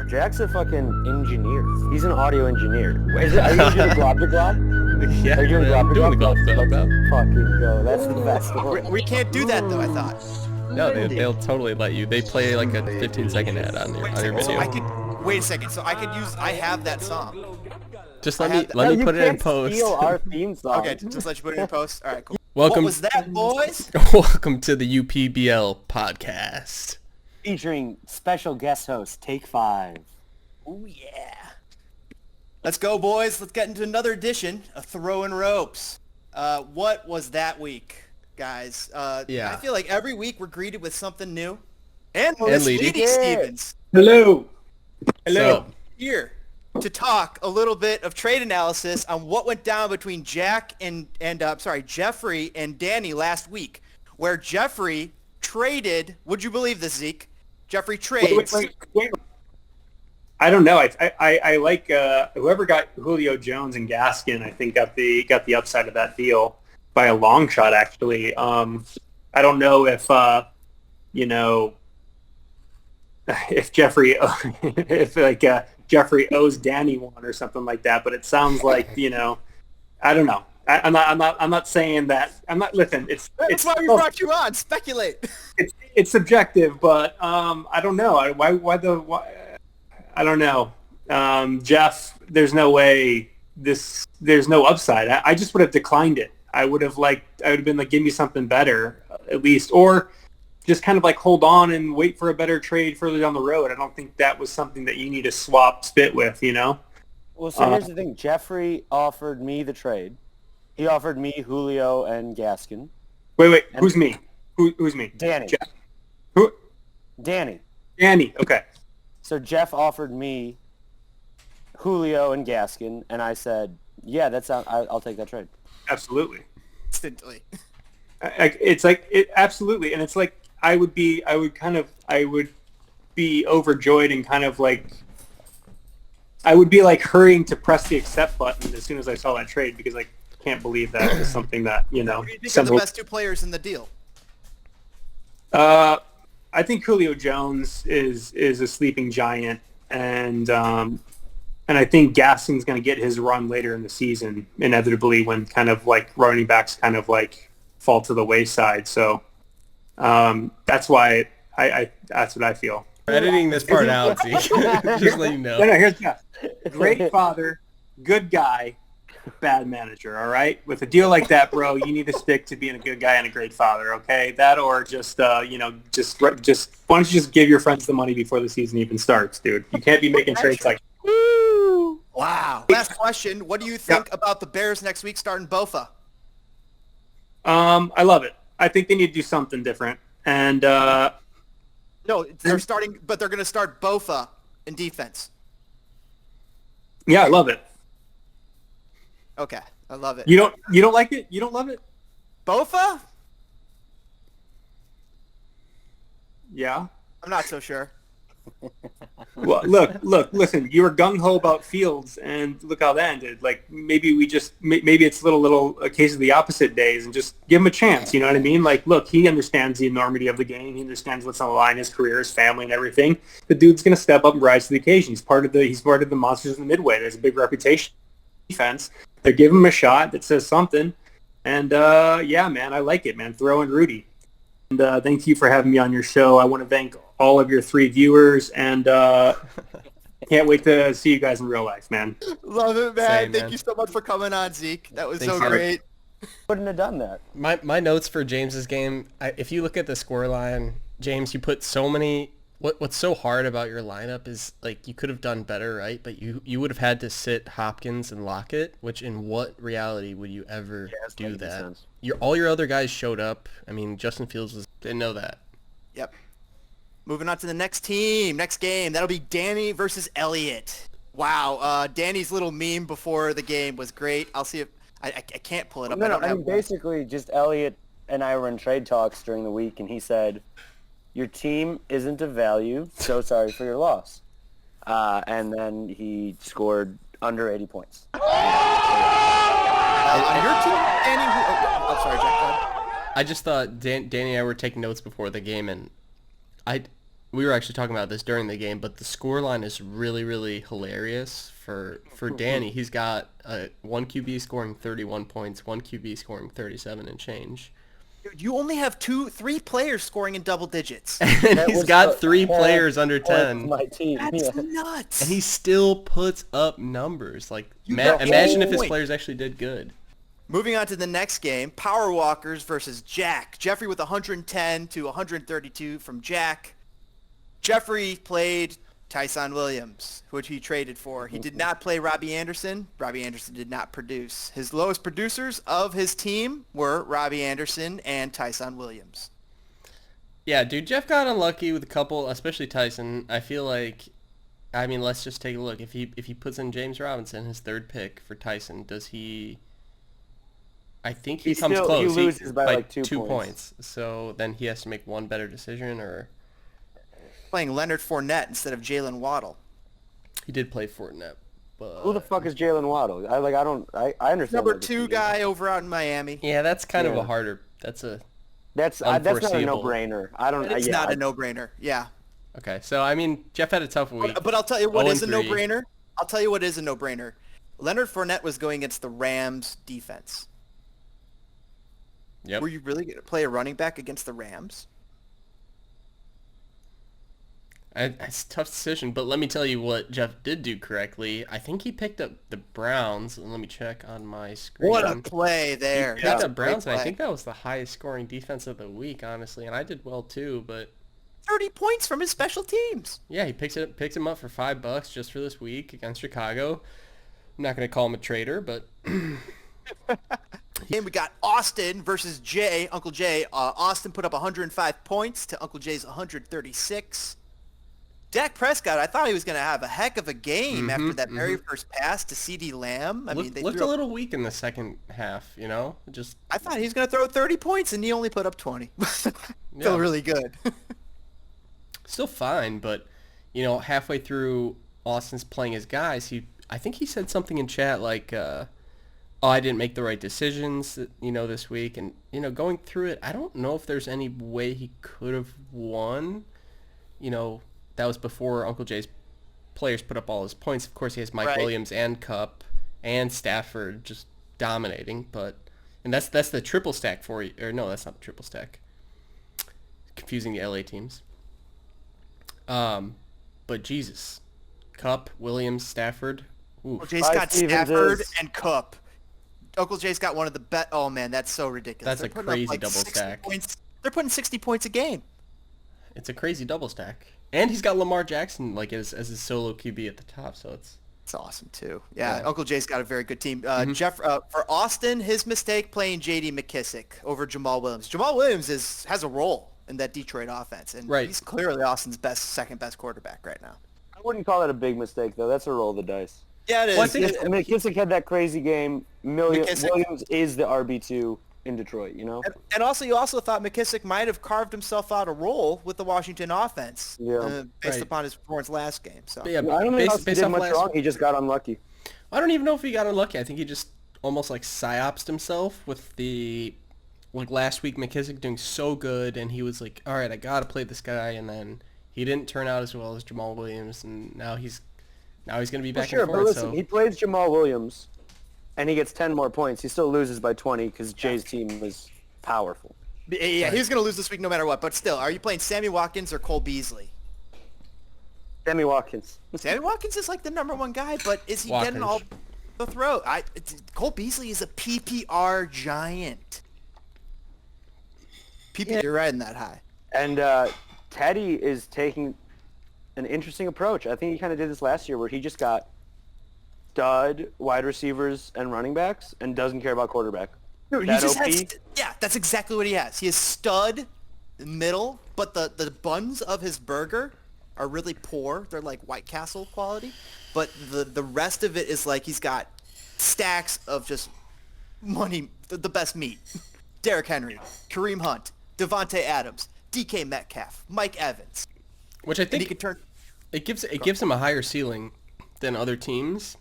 Jack's a fucking engineer. He's an audio engineer. Are you doing glob to glob? Yeah, Are you doing glob to glob? doing the glob to glob. Let's fucking go. That's the best one. We can't do that though, I thought. No, they'll totally let you. They play like a 15-second ad on your video. So wait a second. So I have that song. Just let me put it in post. Steal our theme song. Okay, just let you put it in post. All right, cool. Welcome. What was that, boys? Welcome to the UPBL podcast. Featuring special guest host, Take 5. Oh yeah. Let's go, boys. Let's get into another edition of Throwing Ropes. What was that week, guys? Yeah. I feel like every week we're greeted with something new. And Leedy Stevens. Hello. So, Here to talk a little bit of trade analysis on what went down between Jeffrey and Danny last week, where Jeffrey traded. Would you believe this, Zeke? Jeffrey trades. Wait. I don't know. I like whoever got Julio Jones and Gaskin. I think got the upside of that deal by a long shot. Actually, I don't know if if Jeffrey Jeffrey owes Danny one or something like that. But it sounds like I don't know. I'm not saying that. I'm not. Listen, That's why we brought you on. Speculate. It's subjective, but I don't know. Why I don't know. Jeff, there's no way there's no upside. I just would have declined it. I would have been like, give me something better at least, or just kind of like hold on and wait for a better trade further down the road. I don't think that was something that you need to swap spit with, Well, so here's the thing. Jeffrey offered me the trade. He offered me Julio and Gaskin. Wait. Who's me? Who's me? Danny. Jeff. Who? Danny. Okay. So Jeff offered me Julio and Gaskin, and I said, yeah, I'll take that trade. Absolutely. Instantly. It's like absolutely, and it's like I would be overjoyed and kind of like I would be like hurrying to press the accept button as soon as I saw that trade because I can't believe that is something that Who do you think are the best two players in the deal? I think Julio Jones is a sleeping giant, and I think Gaskin's going to get his run later in the season, inevitably when kind of like running backs kind of like fall to the wayside. So that's why that's what I feel. we're editing this part out, Zeke. Just let you know. No, here's Jeff. Great father, good guy, bad manager. All right, with a deal like that, bro, you need to stick to being a good guy and a great father. Okay, that or just why don't you just give your friends the money before the season even starts, dude? You can't be making trades like. Woo! Wow. Last question. What do you think about the Bears next week starting Bofa? I love it. I think they need to do something different. And No, they're starting, but they're going to start Bofa in defense. yeah, I love it. Okay, I love it. You don't like it? You don't love it? Bofa? Yeah. I'm not so sure. Well, look, listen, you were gung-ho about Fields, and look how that ended. Like, maybe it's a case of the opposite days, and just give him a chance, you know what I mean? Like, look, he understands the enormity of the game. He understands what's on the line, his career, his family, and everything. The dude's going to step up and rise to the occasion. He's part of the Monsters in the Midway. There's a big reputation defense. They give him a shot that says something, and yeah, man, I like it, man. Throw in Rudy. And thank you for having me on your show. I want to thank all of your 3 viewers, and can't wait to see you guys in real life, man. Love it, man. Same, Thank man. you so much for coming on, Zeke. That was Thanks, so Zeke. great. Wouldn't have done that. My notes for James's game. If you look at the scoreline, James, you put so many. What's so hard about your lineup is like you could have done better, right? But you would have had to sit Hopkins and Lockett, which in what reality would you ever do that? Sense. All your other guys showed up. I mean, Justin Fields didn't know that. Yep. Moving on to the next team, next game. That'll be Danny versus Elliott. Wow. Danny's little meme before the game was great. I'll see if I can't pull it up. No, I mean, basically, just Elliot and I were in trade talks during the week, and he said, your team isn't of value, so sorry for your loss. And then he scored under 80 points. On your team, Danny. Oh, sorry, Jack. Go ahead. I just thought Danny and I were taking notes before the game, and we were actually talking about this during the game, but the scoreline is really, really hilarious for Danny. He's got one QB scoring 31 points, one QB scoring 37 and change. Dude, you only have 3 players scoring in double digits. And he's got 3 players under 10. My team. That's Yeah. nuts. And he still puts up numbers. Like, got imagine if his point. players actually did good. Moving on to the next game, Power Walkers versus Jack. Jeffrey with 110 to 132 from Jack. Jeffrey played Tyson Williams, which he traded for. He did not play Robbie Anderson. Robbie Anderson did not produce. His lowest producers of his team were Robbie Anderson and Tyson Williams. Yeah, dude, Jeff got unlucky with a couple, especially Tyson. I feel like, I mean, let's just take a look. If he puts in James Robinson, his third pick for Tyson, does he... I think he comes close. He loses by like 2 points. So then he has to make one better decision, or... Playing Leonard Fournette instead of Jalen Waddle. He did play Fortnite, but... Who the fuck is Jalen Waddle? I understand. Number what 2 this guy over out in Miami. Yeah, that's kind of Yeah. a harder... That's That's not a unforeseeable. no-brainer. I don't. It's yeah, not a no-brainer. Yeah. Okay, so, I mean, Jeff had a tough week. But I'll tell you what is a 0-3. no-brainer. I'll tell you what is a no-brainer. Leonard Fournette was going against the Rams defense. Yep. Were you really going to play a running back against the Rams? It's a tough decision, but let me tell you what Jeff did do correctly. I think he picked up the Browns, and let me check on my screen. What a play there. He That picked was a up Browns, great and I play. think that was the highest scoring defense of the week, honestly, and I did well too, but 30 points from his special teams. yeah, he picks him up for $5 just for this week against Chicago. I'm not going to call him a traitor, but And we got Austin versus Jay, Uncle Jay. Austin put up 105 points to Uncle Jay's 136. Dak Prescott, I thought he was going to have a heck of a game after that very first pass to CeeDee Lamb. I mean, they looked threw a up, little weak in the second half, you know? Just I thought he was going to throw 30 points, and he only put up 20. Yeah. Feel really good. still fine, but you know, halfway through Austin's playing his guys, I think he said something in chat like, "Oh, I didn't make the right decisions, you know, this week." And you know, going through it, I don't know if there's any way he could have won. You know, that was before Uncle Jay's players put up all his points. Of course, he has Mike Right. Williams and Cup and Stafford just dominating, and that's the triple stack for you. Or no, that's not the triple stack. Confusing the LA teams. But Jesus, Cup, Williams, Stafford. Oof. Uncle Jay's got Stevens Stafford is- and Cup. Uncle Jay's got one of the best. Oh, man, that's so ridiculous. That's a They're putting up, crazy double 60 stack. Points. They're putting 60 points a game. It's a crazy double stack. And he's got Lamar Jackson like as his solo QB at the top, so it's Awesome, too. Yeah, Yeah. Uncle Jay's got a very good team. Jeff, for Austin, his mistake playing J.D. McKissick over Jamal Williams. Jamal Williams has a role in that Detroit offense, and Right. he's clearly Austin's second best quarterback right now. I wouldn't call that a big mistake though. That's a roll of the dice. Yeah, it is. Well, I think I mean, McKissick had that crazy game. McKissick- Williams is the RB2 in Detroit. You know. And also, you also thought McKissick might have carved himself out a role with the Washington offense, Yeah. based Right. upon his performance last game. So but yeah, I don't think he based did off much last, wrong. He just got unlucky. I don't even know if he got unlucky. I think he just almost like psyopsed himself with the like last week McKissick doing so good, and he was like, all right, I gotta play this guy, and then he didn't turn out as well as Jamal Williams, and now he's gonna be Well, back sure, and but forth. listen, So he plays Jamal Williams, and he gets 10 more points. He still loses by 20 because Jay's team was powerful. yeah, he's going to lose this week no matter what. But still, are you playing Sammy Watkins or Cole Beasley? Sammy Watkins. Sammy Watkins is like the number one guy, but is he getting all the throw? Cole Beasley is a PPR giant. You're riding that high. And Teddy is taking an interesting approach. I think he kind of did this last year where he just got stud wide receivers and running backs and doesn't care about quarterback. Dude, he That just OP? has, yeah, that's exactly what he has. He is stud middle, but the buns of his burger are really poor. They're like White Castle quality, but the rest of it is like he's got stacks of just money, the best meat. Derrick Henry, Kareem Hunt, Devontae Adams, DK Metcalf, Mike Evans. which I And he think could turn. it gives him a higher ceiling than other teams,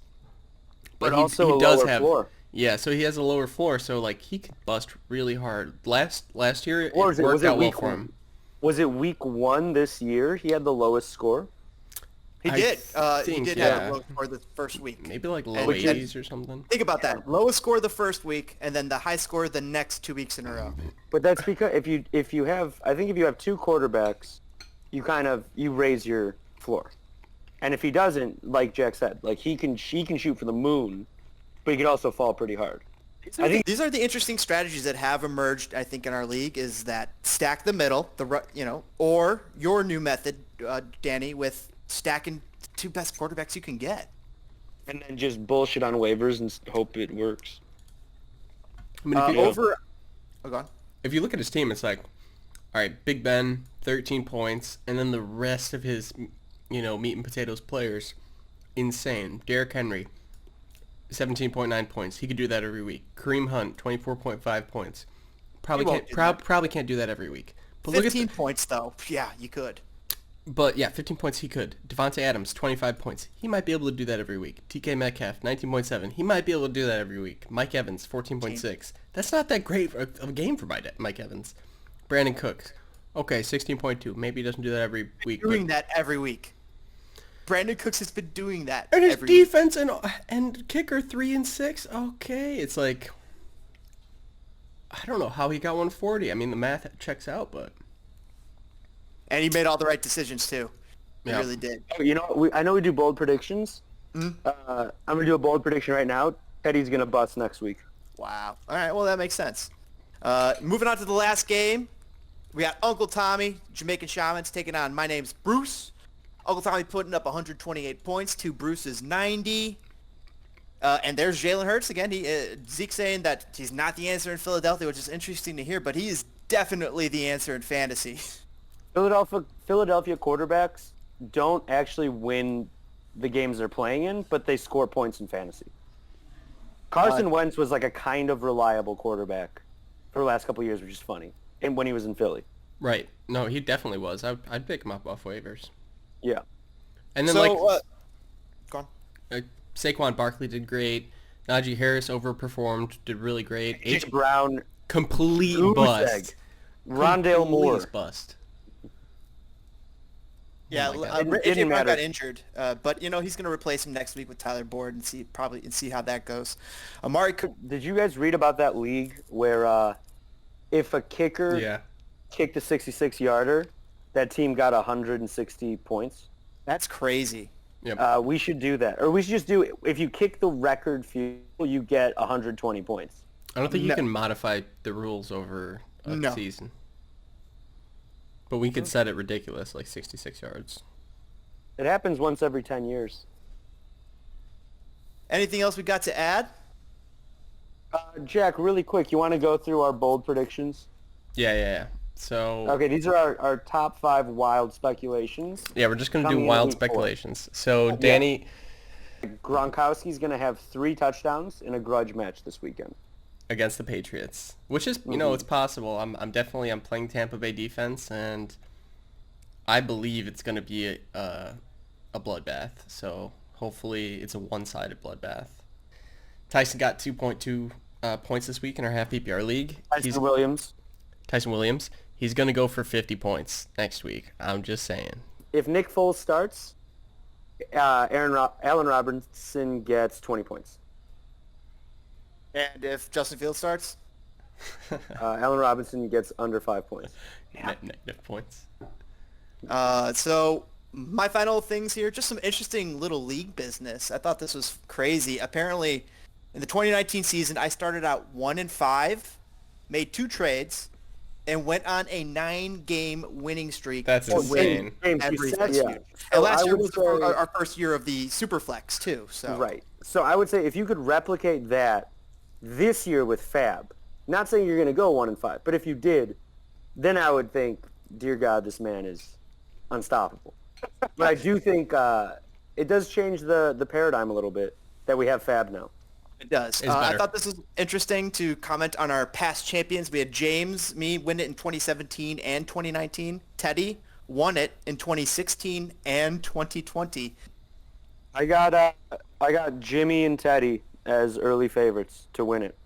But he also a does lower have floor. Yeah, so he has a lower floor, so like he could bust really hard. Last year it Or was it worked out well week for one? him. Was it week 1 this year? He had the lowest score. He I did. He think, did yeah. have a low score the first week. Maybe like low And then- 80s or something. Think about that. Lowest score the first week, and then the high score the next 2 weeks in a row. But that's because if you have 2 quarterbacks, you raise your floor. And if he doesn't, like Jack said, like he can shoot for the moon, but he can also fall pretty hard. I think These are the interesting strategies that have emerged, I think, in our league, is that stack the middle, or your new method, Danny, with stacking the 2 best quarterbacks you can get. and then just bullshit on waivers and hope it works. I mean, if you, Oh, go on. if you look at his team, it's like, all right, Big Ben, 13 points, and then the rest of his, meat and potatoes players, insane. Derrick Henry, 17.9 points. He could do that every week. Kareem Hunt, 24.5 points. Probably He won't can't. do that. Probably can't do that every week. But look at 15 points, though. Yeah, you could. But yeah, 15 points he could. Devontae Adams, 25 points. He might be able to do that every week. TK Metcalf, 19.7. He might be able to do that every week. Mike Evans, 14.6. That's not that great of a game for Mike Evans. Brandon Cooks, okay, 16.2. Maybe he doesn't do that every week. Doing that every week. Brandon Cooks has been doing that And his every week. defense and kicker 3 and 6. Okay, it's like, I don't know how he got 140. I mean, the math checks out, but And he made all the right decisions, too. He Yeah. really did. I know we do bold predictions. I'm gonna do a bold prediction right now. Teddy's gonna bust next week. Wow. All right, well, that makes sense. Moving on to the last game. We got Uncle Tommy, Jamaican Shamans, taking on My Name's Bruce. Uncle Tommy putting up 128 points to Bruce's 90. And there's Jalen Hurts again. Zeke saying that he's not the answer in Philadelphia, which is interesting to hear, but he is definitely the answer in fantasy. Philadelphia quarterbacks don't actually win the games they're playing in, but they score points in fantasy. Carson Wentz was like a kind of reliable quarterback for the last couple of years, which is funny, and when he was in Philly. right. No, he definitely was. I'd pick him up off waivers. Yeah. And then Go on. Saquon Barkley did great. Najee Harris overperformed, did really great. H. Brown, Complete goose bust. egg. Rondale Moore. Complete bust. Yeah, Oh my God. Didn't AJ Brown matter. got injured, but he's going to replace him next week with Tyler Boyd and see how that goes. Amari Cooper. Did you guys read about that league where if a kicker Yeah. kicked a 66-yarder, that team got 160 points? That's crazy. Yep. We should do that. Or we should just do, if you kick the record field, you get 120 points. I don't think you No. can modify the rules over a No. season. But we could set it ridiculous, like 66 yards. It happens once every 10 years. Anything else we got to add? Jack, really quick, you want to go through our bold predictions? Yeah. So, Okay, these are our top 5 wild speculations. yeah, we're just going to do coming in wild week 4. speculations. So, Danny, Gronkowski's going to have 3 touchdowns in a grudge match this weekend. against the Patriots, which is, it's possible. I'm playing Tampa Bay defense, and I believe it's going to be a bloodbath. So hopefully it's a one-sided bloodbath. Tyson got 2.2 points this week in our half PPR league. Tyson Williams. Tyson Williams. He's going to go for 50 points next week. I'm just saying. If Nick Foles starts, Allen Robinson gets 20 points. And if Justin Fields starts? Allen Robinson gets under 5 points. Negative points. So my final things here, just some interesting little league business. I thought this was crazy. Apparently, in the 2019 season, I started out 1-5, made 2 trades, and went on a 9-game winning streak. That's to insane. win James, every you said- season. yeah. And So last I year would was say- our first year of the Superflex, too. So Right. So I would say if you could replicate that this year with Fab, not saying you're going to go 1-5, but if you did, then I would think, dear God, this man is unstoppable. But I do think it does change the paradigm a little bit that we have Fab now. It does. It's I better. thought this was interesting to comment on our past champions. We had me win it in 2017 and 2019. Teddy won it in 2016 and 2020. I got Jimmy and Teddy as early favorites to win it.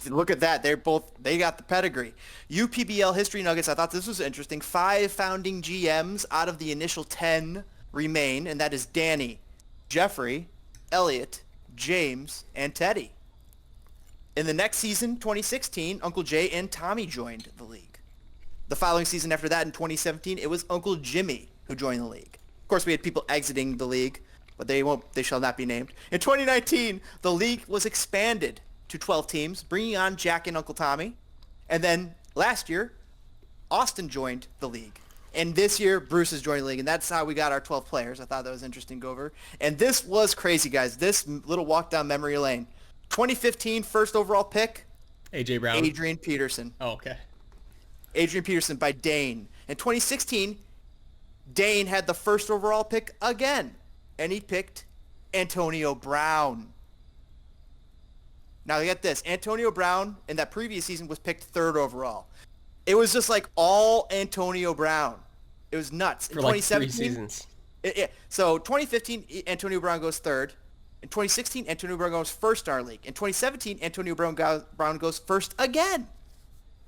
Look at that. They got the pedigree. UPBL History Nuggets, I thought this was interesting. 5 founding GMs out of the initial 10 remain, and that is Danny, Jeffrey, Elliot, James, and Teddy. In the next season, 2016, Uncle Jay and Tommy joined the league. The following season after that, in 2017, it was Uncle Jimmy who joined the league. Of course, we had people exiting the league, but they shall not be named. In 2019, the league was expanded to 12 teams, bringing on Jack and Uncle Tommy. And then last year, Austin joined the league. And this year, Bruce has joined the league, and that's how we got our 12 players. I thought that was interesting to go over. And this was crazy, guys. This little walk down memory lane. 2015 first overall pick, A.J. Brown. Adrian Peterson. Oh, okay. Adrian Peterson by Dane. In 2016, Dane had the first overall pick again, and he picked Antonio Brown. Now get this, Antonio Brown in that previous season was picked 3rd overall. It was just like all Antonio Brown. It was nuts. For like 3 seasons. So 2015, Antonio Brown goes 3rd. In 2016, Antonio Brown goes 1st in our league. In 2017, Antonio Brown goes 1st again.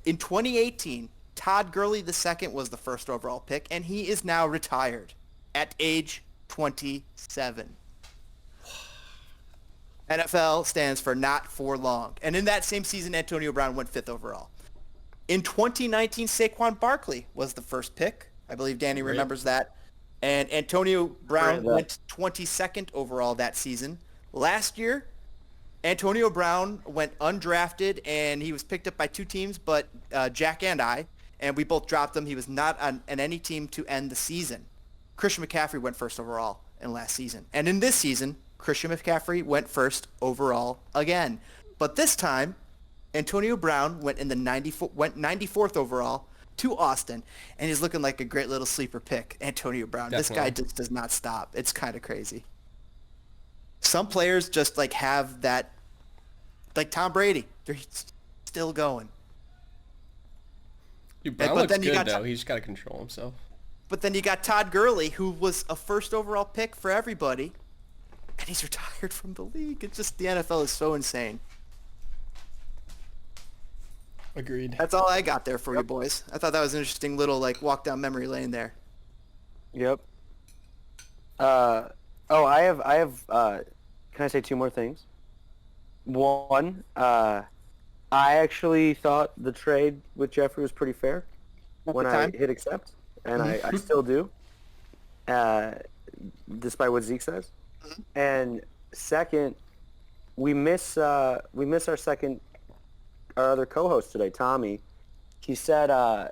In 2018, Todd Gurley II was the first overall pick, and he is now retired at age 27. NFL stands for not for long. And in that same season, Antonio Brown went 5th overall. In 2019, Saquon Barkley was the first pick. I believe Danny remembers that. And Antonio Brown went 22nd overall that season. Last year, Antonio Brown went undrafted, and he was picked up by 2 teams, but Jack and I, and we both dropped him. He was not on any team to end the season. Christian McCaffrey went 1st overall in last season. And in this season, Christian McCaffrey went 1st overall again. But this time, Antonio Brown went 94th overall to Austin, and he's looking like a great little sleeper pick, Antonio Brown. Definitely. This guy just does not stop. It's kind of crazy. Some players just like have that, like Tom Brady. They're still going. Dude, Brown looks good, though. He's just got to control himself. But then you got Todd Gurley, who was a 1st overall pick for everybody, and he's retired from the league. It's just, the NFL is so insane. Agreed. That's all I got there for you boys. I thought that was an interesting little like walk down memory lane there. Yep. I have can I say 2 more things? One, I actually thought the trade with Jeffrey was pretty fair when I hit accept, and I still do, despite what Zeke says. And second, we miss our other co-host today, Tommy. He said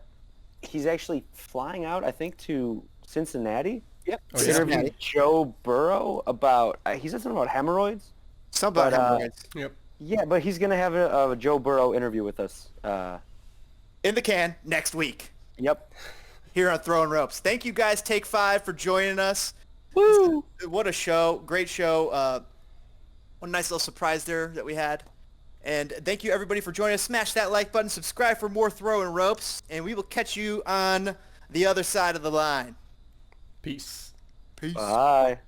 he's actually flying out, I think, to Cincinnati. Yep. To interview Joe Burrow about, he said something about hemorrhoids. Something about hemorrhoids. Yep. Yeah, but he's going to have a Joe Burrow interview with us. In the can next week. Yep. Here on Throwing Ropes. Thank you guys, Take 5, for joining us. Woo! What a show. Great show. What a nice little surprise there that we had. And thank you, everybody, for joining us. Smash that like button. Subscribe for more Throwing Ropes. And we will catch you on the other side of the line. Peace. Peace. Bye.